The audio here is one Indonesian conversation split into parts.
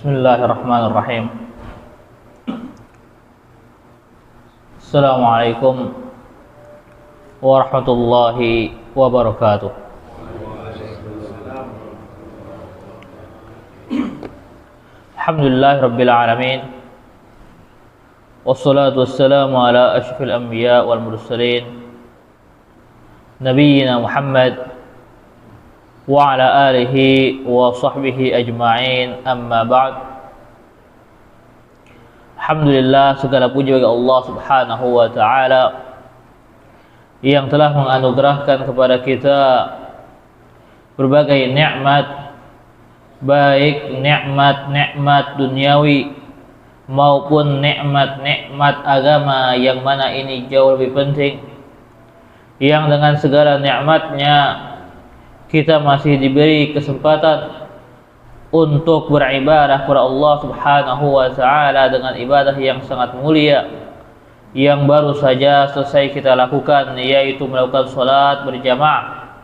Bismillahirrahmanirrahim. Assalamualaikum warahmatullahi wabarakatuh. Alhamdulillahirabbil alamin. Wassalatu wassalamu ala asyrafil anbiya wal mursalin nabiyyina Muhammad wa ala alihi wa sahbihi ajma'in, amma ba'd. Alhamdulillah, segala puji bagi Allah Subhanahu wa ta'ala yang telah menganugerahkan kepada kita berbagai nikmat, baik nikmat duniawi maupun nikmat agama, yang mana ini jauh lebih penting, yang dengan segala nikmatnya kita masih diberi kesempatan untuk beribadah kepada Allah Subhanahu wa ta'ala dengan ibadah yang sangat mulia yang baru saja selesai kita lakukan, yaitu melakukan salat berjamaah.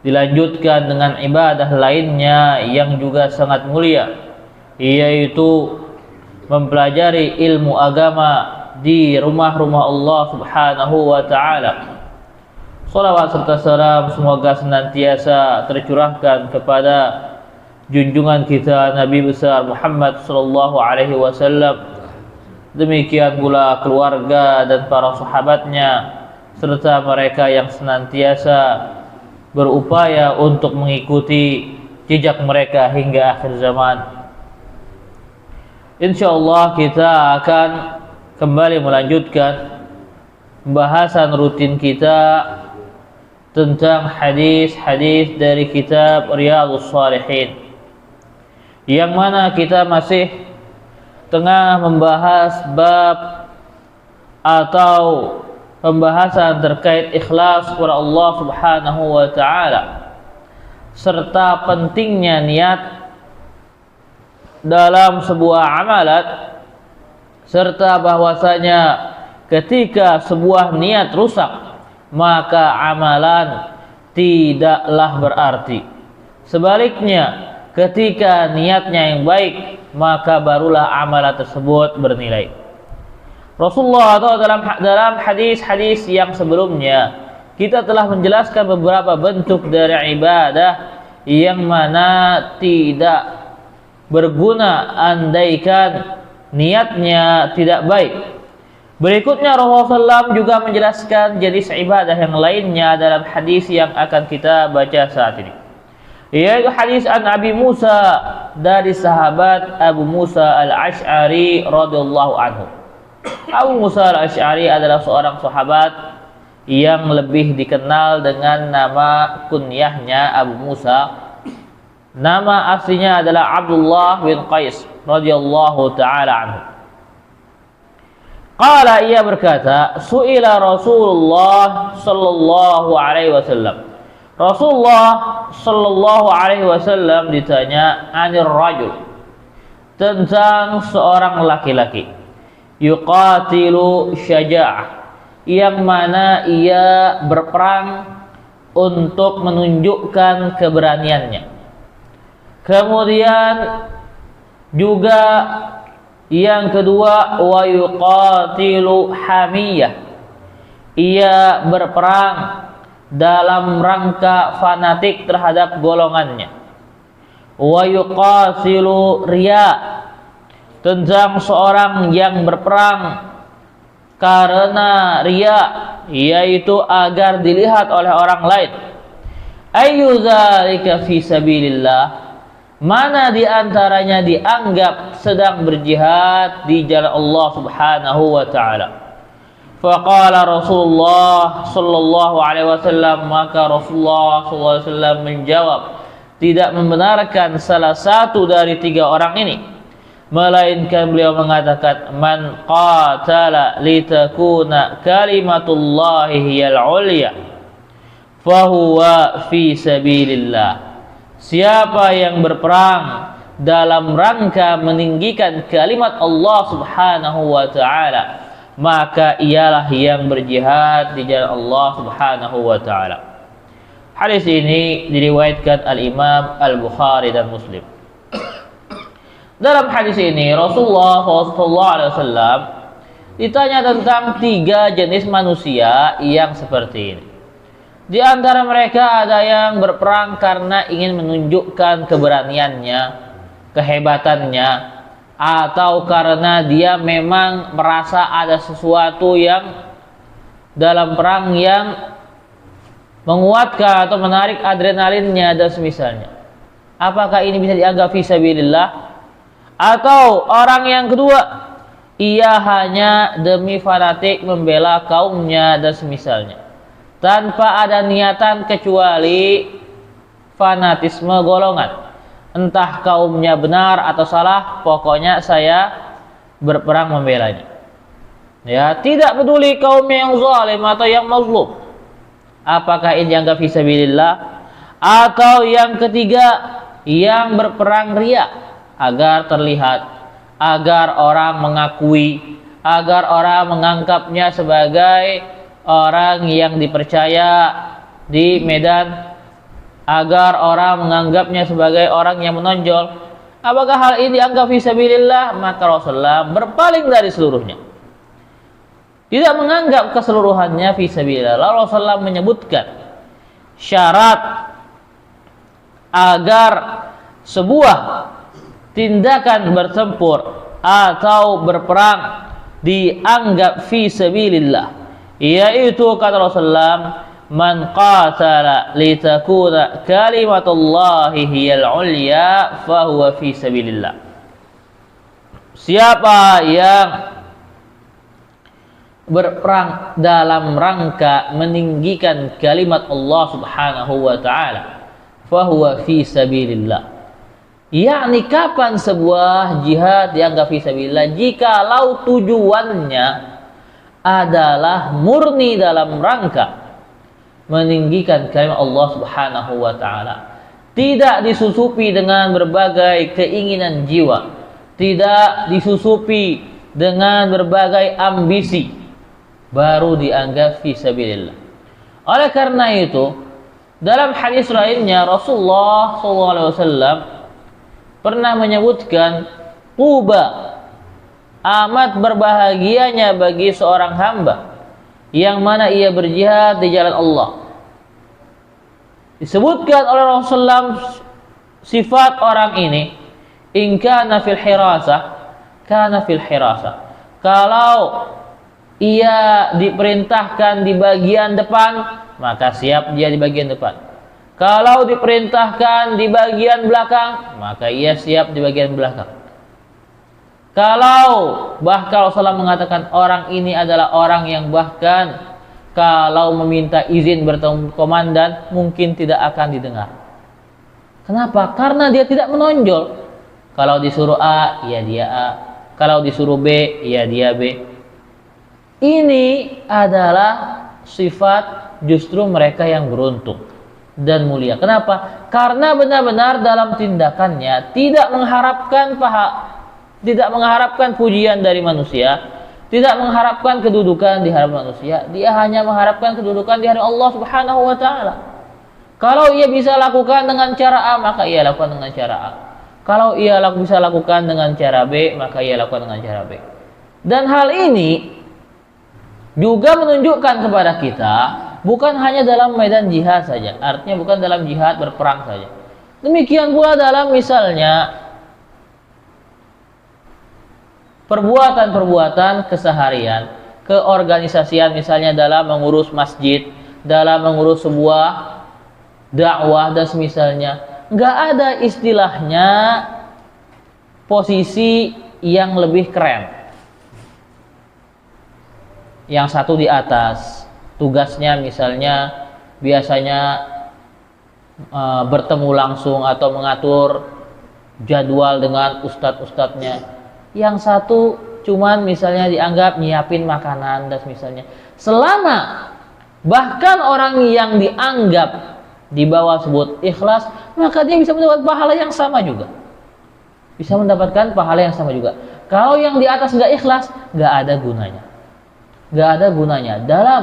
Dilanjutkan dengan ibadah lainnya yang juga sangat mulia, yaitu mempelajari ilmu agama di rumah-rumah Allah Subhanahu wa ta'ala. Salawat serta salam semoga senantiasa tercurahkan kepada junjungan kita Nabi besar Muhammad sallallahu alaihi wasallam, demikian pula keluarga dan para sahabatnya, serta mereka yang senantiasa berupaya untuk mengikuti jejak mereka hingga akhir zaman. Insyaallah kita akan kembali melanjutkan pembahasan rutin kita tentang hadis-hadis dari kitab Riyadhus Shalihin, yang mana kita masih tengah membahas bab atau pembahasan terkait ikhlas kepada Allah Subhanahu wa ta'ala, serta pentingnya niat dalam sebuah amalan, serta bahwasanya ketika sebuah niat rusak maka amalan tidaklah berarti. Sebaliknya, ketika niatnya yang baik, maka barulah amalan tersebut bernilai. Rasulullah atau dalam hadis-hadis yang sebelumnya kita telah menjelaskan beberapa bentuk dari ibadah yang mana tidak berguna andaikan niatnya tidak baik. Berikutnya Rasulullah SAW juga menjelaskan jenis ibadah yang lainnya dalam hadis yang akan kita baca saat ini, yaitu hadis an Abi Musa, dari sahabat Abu Musa al-Ash'ari radhiyallahu anhu. Abu Musa al-Ash'ari adalah seorang sahabat yang lebih dikenal dengan nama kunyahnya Abu Musa. Nama aslinya adalah Abdullah bin Qais radhiyallahu ta'ala anhu. Qala, ia berkata, su'ila Rasulullah sallallahu alaihi wasallam. Rasulullah sallallahu alaihi wasallam ditanya anir rajul, tentang seorang laki-laki, yuqatilu syaja'ah, yang mana ia berperang untuk menunjukkan keberaniannya. Kemudian juga yang kedua, wa yuqatilu hamiyah, ia berperang dalam rangka fanatik terhadap golongannya. Wa yuqatilu riya, tentang seorang yang berperang karena riya, yaitu agar dilihat oleh orang lain. Ayyu dzalika fi sabilillah, mana di antaranya dianggap sedang berjihad di jalan Allah Subhanahu wa ta'ala. Faqala Rasulullah sallallahu alaihi wasallam, maka Rasulullah sallallahu alaihi wasallam menjawab, tidak membenarkan salah satu dari tiga orang ini, melainkan beliau mengatakan, man qatala litakuna kalimatullahi hiyal ulya fahuwa fi sabilillah. Siapa yang berperang dalam rangka meninggikan kalimat Allah Subhanahu wa ta'ala, maka ialah yang berjihad di jalan Allah Subhanahu wa ta'ala. Hadis ini diriwayatkan Al-Imam Al-Bukhari dan Muslim. Dalam hadis ini Rasulullah SAW ditanya tentang 3 jenis manusia yang seperti ini. Di antara mereka ada yang berperang karena ingin menunjukkan keberaniannya, kehebatannya, atau karena dia memang merasa ada sesuatu yang dalam perang yang menguatkan atau menarik adrenalinnya dan semisalnya. Apakah ini bisa dianggap fisabilillah? Atau orang yang kedua, ia hanya demi fanatik membela kaumnya dan semisalnya, tanpa ada niatan kecuali fanatisme golongan. Entah kaumnya benar atau salah, pokoknya saya berperang membelanya. Ya, tidak peduli kaumnya yang zalim atau yang mazlum. Apakah ini dianggap fisabilillah? Atau yang ketiga, yang berperang riya agar terlihat, agar orang mengakui, agar orang menganggapnya sebagai orang yang dipercaya di medan, agar orang menganggapnya sebagai orang yang menonjol. Apakah hal ini dianggap fisabilillah? Maka Rasulullah berpaling dari seluruhnya, tidak menganggap keseluruhannya fisabilillah. Lalu Rasulullah menyebutkan syarat agar sebuah tindakan bertempur atau berperang dianggap fisabilillah, yaitu kata Rasulullah, man qatala litakuna kalimatullahi hiyal ulya fahuwa fisabilillah. Siapa yang berperang dalam rangka meninggikan kalimat Allah Subhanahu wa taala, fahuwa fi sabilillah. Yakni kapan sebuah jihad dianggap fi sabilillah? Jikalau tujuannya adalah murni dalam rangka meninggikan kalimat Allah Subhanahu wa taala, tidak disusupi dengan berbagai keinginan jiwa, tidak disusupi dengan berbagai ambisi, baru dianggap fisabilillah. Oleh karena itu, dalam hadis lainnya Rasulullah SAW pernah menyebutkan, tuba, amat berbahagianya bagi seorang hamba yang mana ia berjihad di jalan Allah. Disebutkan oleh Rasulullah sifat orang ini, in kana fil hirasah kana fil hirasah. Kalau ia diperintahkan di bagian depan, maka siap dia di bagian depan. Kalau diperintahkan di bagian belakang, maka ia siap di bagian belakang. Kalau bahkan Rasulullah mengatakan orang ini adalah orang yang bahkan kalau meminta izin bertemu komandan mungkin tidak akan didengar. Kenapa? Karena dia tidak menonjol. Kalau disuruh A, ya dia A. Kalau disuruh B, ya dia B. Ini adalah sifat justru mereka yang beruntung dan mulia. Kenapa? Karena benar-benar dalam tindakannya tidak mengharapkan pujian dari manusia, tidak mengharapkan kedudukan di hadapan manusia. Dia hanya mengharapkan kedudukan di hadapan Allah Subhanahu wa taala. Kalau ia bisa lakukan dengan cara A, maka ia lakukan dengan cara A. Kalau ia bisa lakukan dengan cara B, maka ia lakukan dengan cara B. Dan hal ini juga menunjukkan kepada kita bukan hanya dalam medan jihad saja, artinya bukan dalam jihad berperang saja. Demikian pula dalam misalnya perbuatan-perbuatan keseharian, keorganisasian, misalnya dalam mengurus masjid, dalam mengurus sebuah dakwah dan semisalnya. Nggak ada istilahnya posisi yang lebih keren. Yang satu di atas, tugasnya misalnya biasanya bertemu langsung atau mengatur jadwal dengan ustadz-ustadznya. Yang satu cuman misalnya dianggap nyiapin makanan dan misalnya. Selama bahkan orang yang dianggap di bawah sebut ikhlas, maka dia bisa mendapat pahala yang sama juga. Bisa mendapatkan pahala yang sama juga. Kalau yang di atas nggak ikhlas, nggak ada gunanya. Nggak ada gunanya. Dalam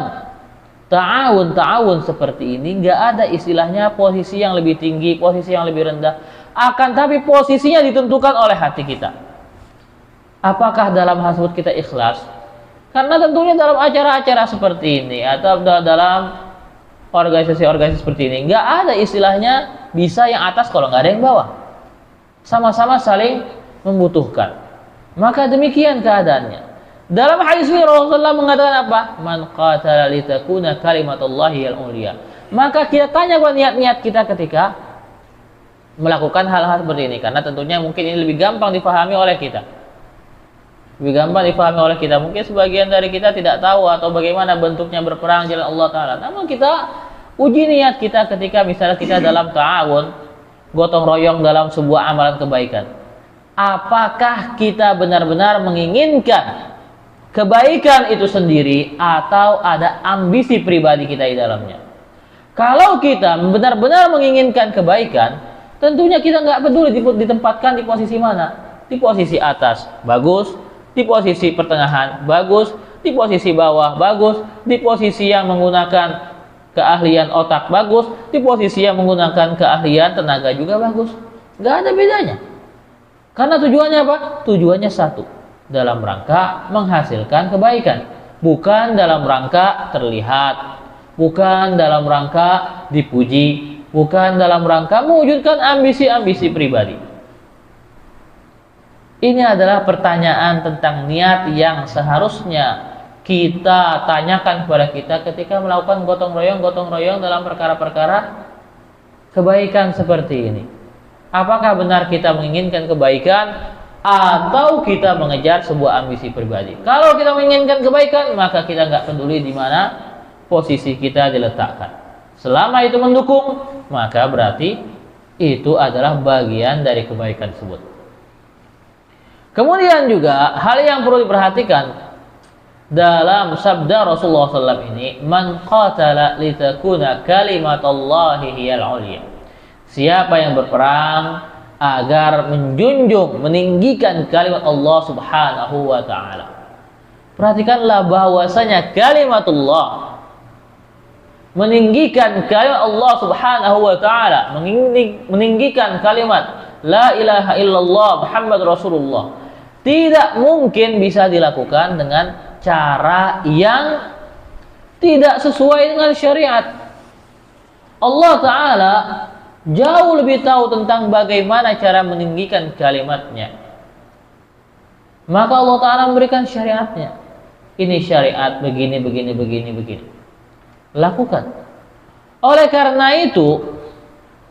ta'awun seperti ini nggak ada istilahnya posisi yang lebih tinggi, posisi yang lebih rendah. Akan tapi posisinya ditentukan oleh hati kita. Apakah dalam hal tersebut kita ikhlas? Karena tentunya dalam acara-acara seperti ini atau dalam organisasi-organisasi seperti ini nggak ada istilahnya bisa yang atas kalau nggak ada yang bawah. Sama-sama saling membutuhkan. Maka demikian keadaannya. Dalam hadis ini Rasulullah mengatakan apa? Man qatala litakuna kalimatullahi al-ulya. Maka kita tanya buat niat-niat kita ketika melakukan hal-hal seperti ini, karena tentunya mungkin ini lebih gampang dipahami oleh kita. Lebih gampang dipahami oleh kita. Mungkin sebagian dari kita tidak tahu atau bagaimana bentuknya berperang jalan Allah Ta'ala. Namun kita uji niat kita ketika misalnya kita dalam ta'awun, gotong royong dalam sebuah amalan kebaikan. Apakah kita benar-benar menginginkan kebaikan itu sendiri atau ada ambisi pribadi kita di dalamnya? Kalau kita benar-benar menginginkan kebaikan, tentunya kita nggak peduli ditempatkan di posisi mana. Di posisi atas, bagus. Di posisi pertengahan, bagus. Di posisi bawah, bagus. Di posisi yang menggunakan keahlian otak, bagus. Di posisi yang menggunakan keahlian tenaga juga bagus. Nggak ada bedanya. Karena tujuannya apa? Tujuannya satu. Dalam rangka menghasilkan kebaikan. Bukan dalam rangka terlihat. Bukan dalam rangka dipuji. Bukan dalam rangka mewujudkan ambisi-ambisi pribadi. Ini adalah pertanyaan tentang niat yang seharusnya kita tanyakan kepada kita ketika melakukan gotong royong dalam perkara-perkara kebaikan seperti ini. Apakah benar kita menginginkan kebaikan atau kita mengejar sebuah ambisi pribadi? Kalau kita menginginkan kebaikan, maka kita nggak peduli di mana posisi kita diletakkan. Selama itu mendukung, maka berarti itu adalah bagian dari kebaikan tersebut. Kemudian juga hal yang perlu diperhatikan dalam sabda Rasulullah SAW ini, man qatala litakuna kalimatullahi hiyal ulya. Siapa yang berperang agar menjunjung, meninggikan kalimat Allah Subhanahu wa taala. Perhatikanlah bahwasanya kalimatullah, meninggikan kalimat Allah Subhanahu wa taala, meninggikan kalimat la ilaha illallah Muhammad Rasulullah, tidak mungkin bisa dilakukan dengan cara yang tidak sesuai dengan syariat. Allah Ta'ala jauh lebih tahu tentang bagaimana cara meninggikan kalimatnya. Maka Allah Ta'ala memberikan syariatnya. Ini syariat begini. Lakukan. Oleh karena itu,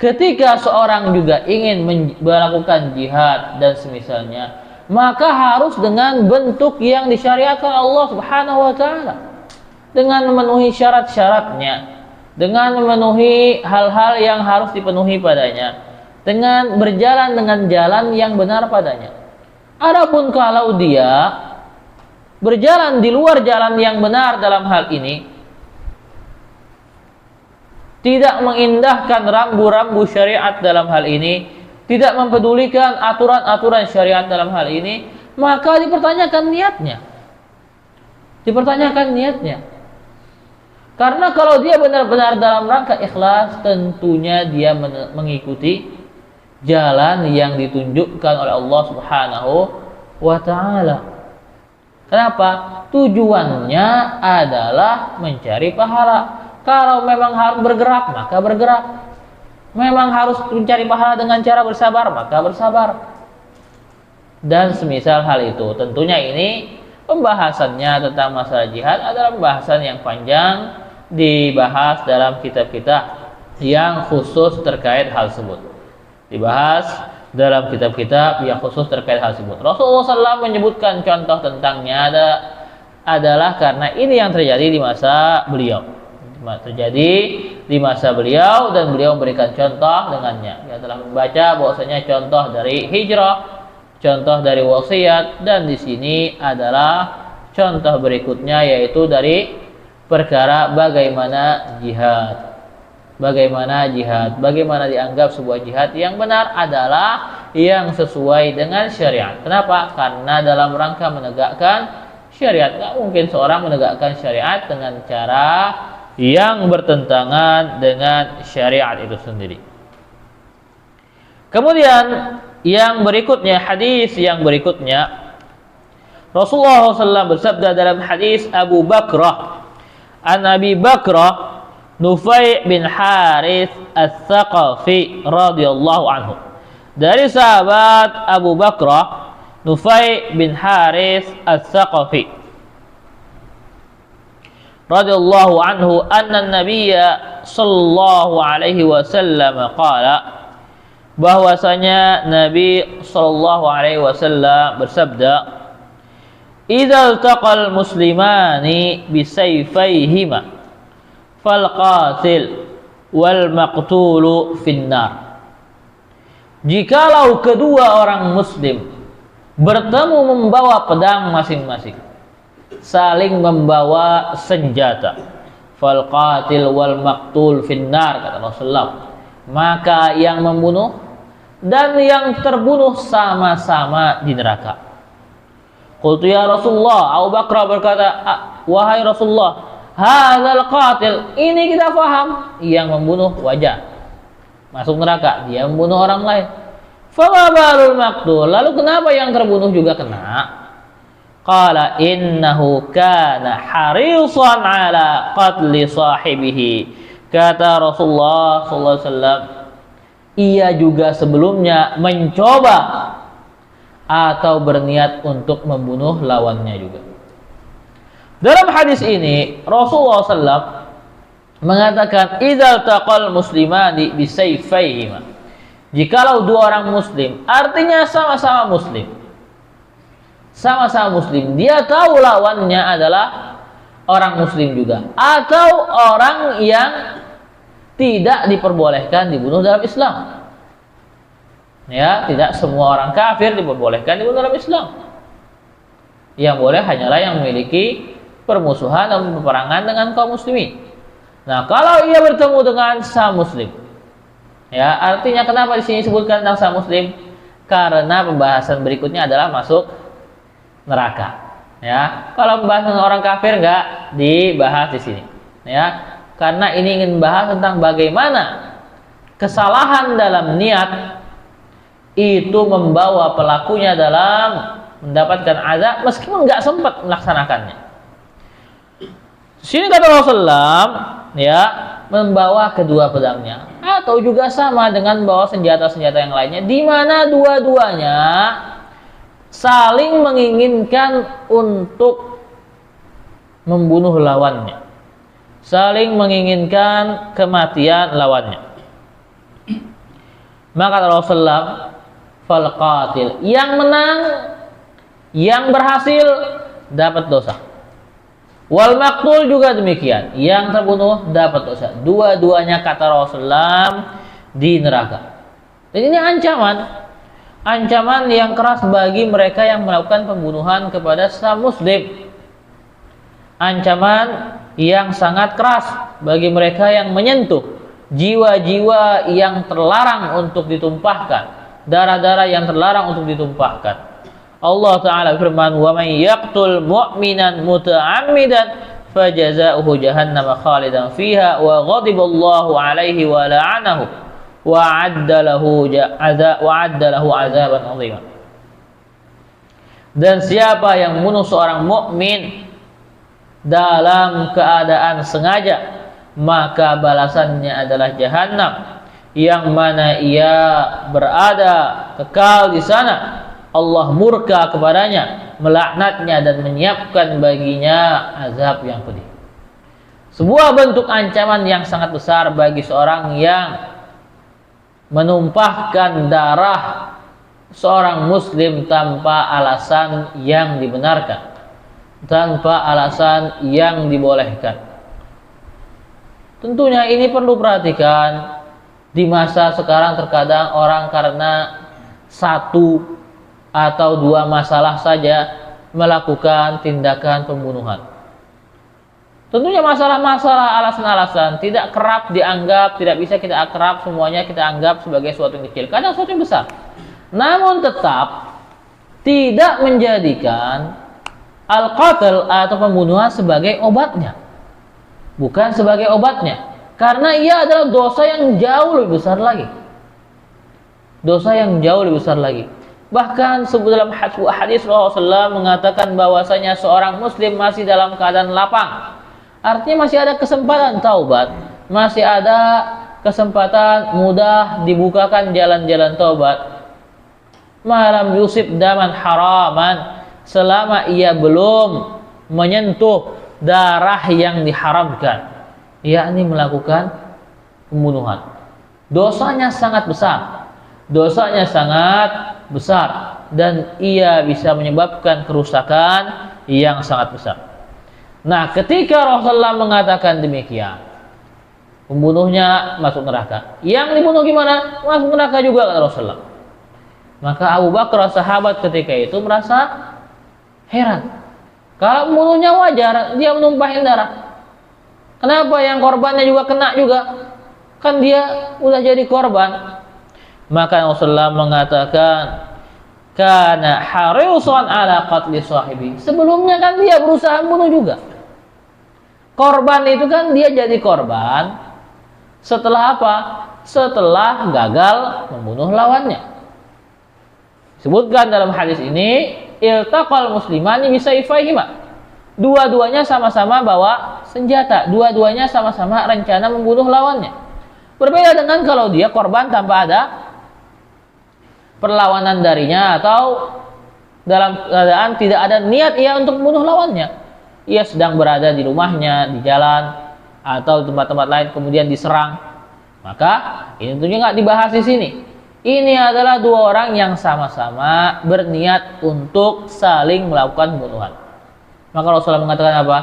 ketika seorang juga ingin melakukan jihad dan semisalnya, maka harus dengan bentuk yang disyariatkan Allah Subhanahu wa taala, dengan memenuhi syarat-syaratnya, dengan memenuhi hal-hal yang harus dipenuhi padanya, dengan berjalan dengan jalan yang benar padanya. Adapun kalau dia berjalan di luar jalan yang benar dalam hal ini, tidak mengindahkan rambu-rambu syariat dalam hal ini, tidak mempedulikan aturan-aturan syariat dalam hal ini, maka dipertanyakan niatnya. Karena kalau dia benar-benar dalam rangka ikhlas, tentunya dia mengikuti jalan yang ditunjukkan oleh Allah Subhanahu wa taala. Kenapa? Tujuannya adalah mencari pahala. Kalau memang harus bergerak, maka bergerak. Memang harus mencari pahala dengan cara bersabar, maka bersabar. Dan semisal hal itu. Tentunya ini pembahasannya tentang masalah jihad adalah pembahasan yang panjang, dibahas dalam kitab-kitab yang khusus terkait hal tersebut. Dibahas dalam kitab-kitab yang khusus terkait hal tersebut. Rasulullah SAW menyebutkan contoh tentangnya adalah karena ini yang terjadi di masa beliau. Terjadi di masa beliau dan beliau memberikan contoh dengannya. Dia telah membaca bahwasanya contoh dari hijrah, contoh dari wasiat, dan di sini adalah contoh berikutnya yaitu dari perkara bagaimana jihad. Bagaimana dianggap sebuah jihad yang benar adalah yang sesuai dengan syariat. Kenapa? Karena dalam rangka menegakkan syariat. Tidak mungkin seorang menegakkan syariat dengan cara yang bertentangan dengan syariat itu sendiri. Kemudian yang berikutnya, hadis yang berikutnya, Rasulullah SAW bersabda dalam hadis Abu Bakrah, an Abi Bakrah Nufai bin Harith Ats-Tsaqafi radhiyallahu anhu. Dari sahabat Abu Bakrah Nufai bin Harith Ats-Tsaqafi radhiyallahu anhu, anna Nabiyya sallallahu alaihi wasallam qala, bahwasanya Nabi sallallahu alaihi wasallam bersabda, "Idzal taqal muslimani bisayfayhima fal qatil wal maqtulu finnar." Jikalau kedua orang muslim bertemu membawa pedang masing-masing, saling membawa senjata, fal qatil wal maqtul finnar, kata Rasulullah, maka yang membunuh dan yang terbunuh sama-sama di neraka. Qultu ya Rasulullah, Abu Bakar berkata, wahai Rasulullah, hadzal qatil, ini kita faham, yang membunuh wajar masuk neraka, dia membunuh orang lain. Fama balul maqtul, lalu kenapa yang terbunuh juga kena? Qala innahu kana harisan ala qatli sahibihi. Kata Rasulullah sallallahu alaihi wasallam, ia juga sebelumnya mencoba atau berniat untuk membunuh lawannya juga. Dalam hadis ini Rasulullah SAW mengatakan, idzal taqal muslimani bisayfayhima, jikalau dua orang muslim, artinya sama-sama muslim, sama-sama muslim, dia tahu lawannya adalah orang muslim juga, atau orang yang tidak diperbolehkan dibunuh dalam Islam. Ya, tidak semua orang kafir diperbolehkan dibunuh dalam Islam. Yang boleh hanyalah yang memiliki permusuhan dan peperangan dengan kaum muslimin. Nah, kalau ia bertemu dengan sesama muslim, ya, artinya kenapa di sini disebutkan tentang sesama muslim? Karena pembahasan berikutnya adalah masuk neraka. Ya, kalau pembahasan orang kafir enggak dibahas di sini. Ya, karena ini ingin membahas tentang bagaimana kesalahan dalam niat itu membawa pelakunya dalam mendapatkan azab meskipun nggak sempat melaksanakannya. Sini kata Rasulullah, ya, membawa kedua pedangnya, atau juga sama dengan membawa senjata-senjata yang lainnya, di mana dua-duanya saling menginginkan untuk membunuh lawannya, saling menginginkan kematian lawannya. Maka Rasulullah, fal qatil, yang menang, yang berhasil dapat dosa. Wal maqtul juga demikian, yang terbunuh dapat dosa. Dua-duanya kata Rasulullah di neraka. Dan ini ancaman yang keras bagi mereka yang melakukan pembunuhan kepada sesama muslim. Ancaman yang sangat keras bagi mereka yang menyentuh jiwa-jiwa yang terlarang untuk ditumpahkan, darah-darah yang terlarang untuk ditumpahkan. Allah Ta'ala firman, wa man yaqtul mu'minan muta'ammidan fajazaohu jahannam khalidan fiha wa ghadiballahu alaihi wa la'anahu wa adda lahu azaban 'azima. Dan siapa yang membunuh seorang mukmin dalam keadaan sengaja, maka balasannya adalah jahannam, yang mana ia berada kekal di sana. Allah murka kepadanya, melaknatnya, dan menyiapkan baginya azab yang pedih. Sebuah bentuk ancaman yang sangat besar bagi seorang yang menumpahkan darah seorang muslim tanpa alasan yang dibenarkan, tanpa alasan yang dibolehkan. Tentunya ini perlu perhatikan. Di masa sekarang terkadang orang karena satu atau dua masalah saja melakukan tindakan pembunuhan. Tentunya masalah-masalah alasan-alasan tidak kerap dianggap, tidak bisa kita akrab semuanya kita anggap sebagai sesuatu yang kecil, kadang sesuatu yang besar. Namun tetap tidak menjadikan al-qatl atau pembunuhan sebagai obatnya. Bukan sebagai obatnya, karena ia adalah dosa yang jauh lebih besar lagi. Dosa yang jauh lebih besar lagi. Bahkan dalam sebuah hadis Rasulullah SAW mengatakan bahwasanya seorang muslim masih dalam keadaan lapang. Artinya masih ada kesempatan taubat, masih ada kesempatan mudah dibukakan jalan-jalan taubat. Malam yusib daman haraman, selama ia belum menyentuh darah yang diharamkan, yakni melakukan pembunuhan. Dosanya sangat besar. Dosanya sangat besar dan ia bisa menyebabkan kerusakan yang sangat besar. Nah, ketika Rasulullah mengatakan demikian, pembunuhnya masuk neraka. Yang dibunuh gimana? Masuk neraka juga, kata Rasulullah. Maka Abu Bakar sahabat ketika itu merasa heran. Kalau pembunuhnya wajar, dia menumpahin darah. Kenapa yang korbannya juga kena juga? Kan dia udah jadi korban. Maka Rasulullah mengatakan, kana harisan ala qatli sahibi. Sebelumnya kan dia berusaha membunuh juga. Korban itu kan dia jadi korban setelah apa? Setelah gagal membunuh lawannya. Sebutkan dalam hadis ini, iltaqal muslimani bisayfayhima. Dua-duanya sama-sama bawa senjata, dua-duanya sama-sama rencana membunuh lawannya. Berbeda dengan kalau dia korban tanpa ada perlawanan darinya atau dalam keadaan tidak ada niat ia untuk membunuh lawannya. Ia sedang berada di rumahnya, di jalan atau tempat-tempat lain kemudian diserang. Maka ini tentunya nggak dibahas di sini. Ini adalah dua orang yang sama-sama berniat untuk saling melakukan pembunuhan. Maka Rasulullah mengatakan apa?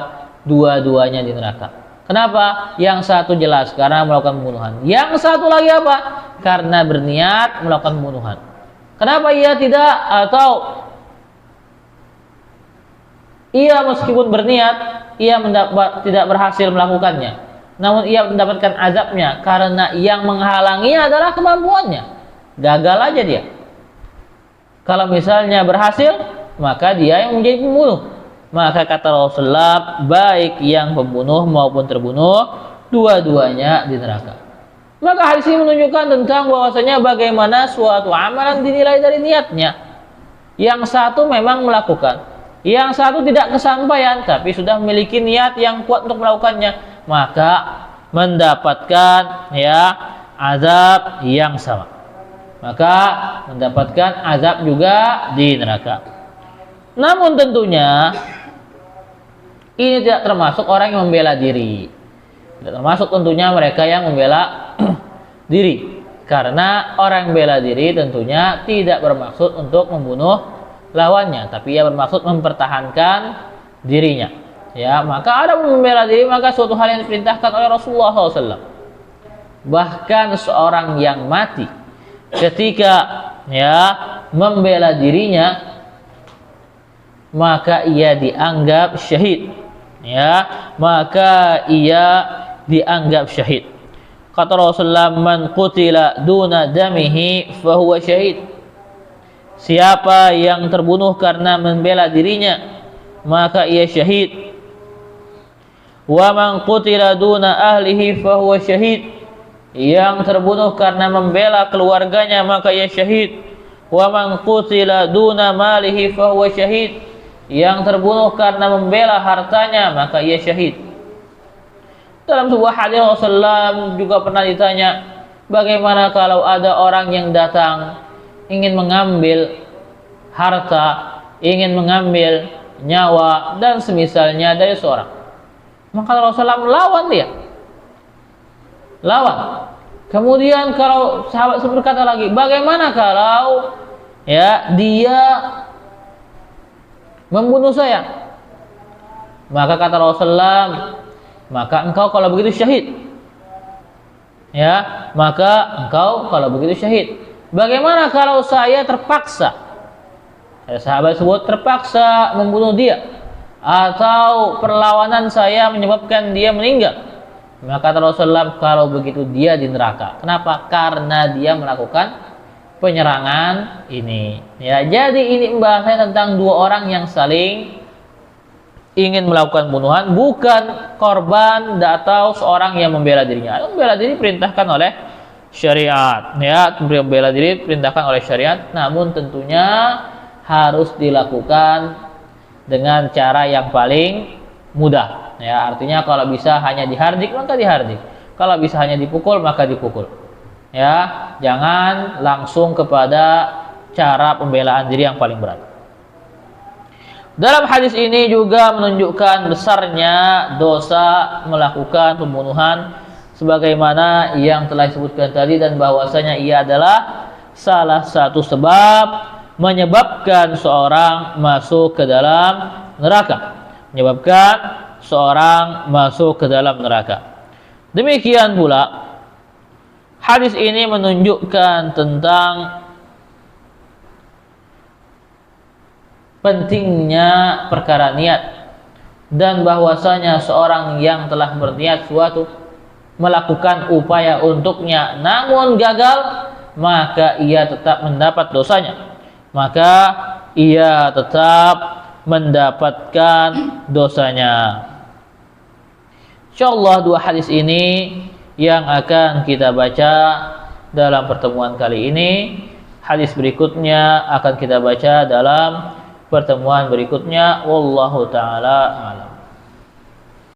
Dua-duanya di neraka. Kenapa? Yang satu jelas karena melakukan pembunuhan. Yang satu lagi apa? Karena berniat melakukan pembunuhan. Kenapa ia tidak atau ia meskipun berniat ia tidak berhasil melakukannya, namun ia mendapatkan azabnya karena yang menghalanginya adalah kemampuannya. Gagal aja dia. Kalau misalnya berhasil, maka dia yang menjadi pembunuh. Maka kata Rasulullah, baik yang pembunuh maupun terbunuh, dua-duanya di neraka. Maka hadis ini menunjukkan tentang bahwasanya bagaimana suatu amalan dinilai dari niatnya. Yang satu memang melakukan, yang satu tidak kesampaian tapi sudah memiliki niat yang kuat untuk melakukannya, maka mendapatkan azab yang sama. Maka mendapatkan azab juga di neraka. Namun tentunya ini tidak termasuk orang yang membela diri. Tidak termasuk tentunya mereka yang membela diri. Karena orang yang bela diri tentunya tidak bermaksud untuk membunuh lawannya, tapi ia bermaksud mempertahankan dirinya. Ya, maka ada membela diri, maka suatu hal yang diperintahkan oleh Rasulullah SAW. Bahkan seorang yang mati ketika membela dirinya, maka ia dianggap syahid. Maka ia dianggap syahid. Kata Rasulullah, man qutila duna damihi fahuwa syahid. Siapa yang terbunuh karena membela dirinya, maka ia syahid. Wa man qutila duna ahlihi fahuwa syahid. Yang terbunuh karena membela keluarganya, maka ia syahid. Wa man qutila duna malihi fahuwa syahid. Yang terbunuh karena membela hartanya, maka ia syahid. Dalam sebuah hadis Rasulullah juga pernah ditanya, bagaimana kalau ada orang yang datang ingin mengambil harta, ingin mengambil nyawa dan semisalnya dari seorang. Maka Rasulullah melawan dia. Lawan. Kemudian kalau sahabat berkata lagi, bagaimana kalau dia membunuh saya? Maka kata Rasulullah, maka engkau kalau begitu syahid. Maka engkau kalau begitu syahid. Bagaimana kalau saya terpaksa? Sahabat sebut terpaksa membunuh dia, atau perlawanan saya menyebabkan dia meninggal. Maka kata Rasulullah, kalau begitu dia di neraka. Kenapa? Karena dia melakukan penyerangan ini. Jadi ini pembahasannya tentang dua orang yang saling ingin melakukan pembunuhan, bukan korban atau seorang yang membela dirinya. Membela diri perintahkan oleh syariat. Ya, bela diri perintahkan oleh syariat, namun tentunya harus dilakukan dengan cara yang paling mudah. Ya, artinya kalau bisa hanya dihardik maka dihardik. Kalau bisa hanya dipukul maka dipukul. Ya, jangan langsung kepada cara pembelaan diri yang paling berat. Dalam hadis ini juga menunjukkan besarnya dosa melakukan pembunuhan sebagaimana yang telah disebutkan tadi, dan bahwasanya ia adalah salah satu sebab menyebabkan seorang masuk ke dalam neraka. Menyebabkan seorang masuk ke dalam neraka. Demikian pula hadis ini menunjukkan tentang pentingnya perkara niat, dan bahwasanya seorang yang telah berniat suatu melakukan upaya untuknya namun gagal, maka ia tetap mendapat dosanya. Maka ia tetap mendapatkan dosanya. Insyaallah dua hadis ini yang akan kita baca dalam pertemuan kali ini. Hadis berikutnya akan kita baca dalam pertemuan berikutnya. Wallahu taala alam.